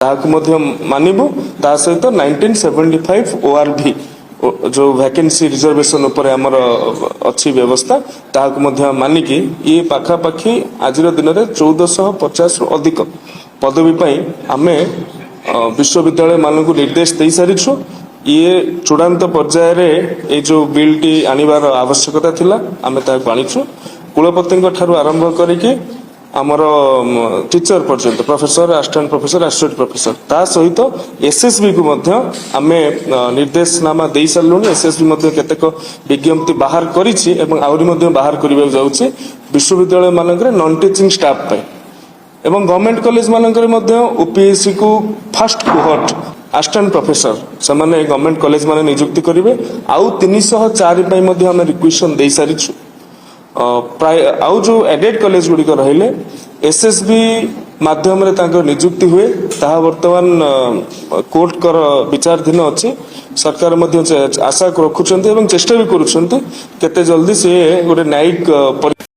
ତାହାକୁ ମଧ୍ୟ ମାନିବୁ। ତା ସହିତ 1975 ORV जो वैकेंसी रिजर्वेशन उपरे आमर अच्छी व्यवस्था ताहाକୁ ମଧ୍ୟ ମାନିକି ये पाखापाखि आज दिन में 1450 अधिक पदवी पाई आमे विश्वविद्यालय मान को निर्देश दे सारिछु। ये चूड़ांत पर्याय रे ए जो बिल टी आनिबार आवश्यकता थिला आमे ताहाକୁ आनिछु। कुलपति ठारू आरंभ करिके आमर टीचर पर्यंत professor assistant professor associate professor ता सहित एसएसबी को मध्य आमे निर्देशनामा दे सारलुनी। एसएसबी मध्य केतेक विज्ञप्ति बाहर करिछि एवं आउरी मध्य बाहर करिबा जाउछि विश्वविद्यालय मानकरे नॉन टीचिंग स्टाफ पे एवं गवर्नमेंट कॉलेज मानकरे मध्य ओपीएससी को फर्स्ट कोहॉर्ट असिस्टेंट प्रोफेसर से माने गवर्नमेंट कॉलेज माने नियुक्ति करिवे। आउ 304 पई मध्य हम रिक्वेशन दे सारिछु। प्राय आउ जो एडेड कॉलेज गुड़िक रहिले एसएसबी माध्यम रे तांकर नियुक्ति हुए ताहा वर्तमान कोर्ट कर विचाराधीन अछि। सरकार मध्य आशा रखुछन्ते एवं चेष्टा भी करूछन्ते केते जल्दी से गोटे न्यायिक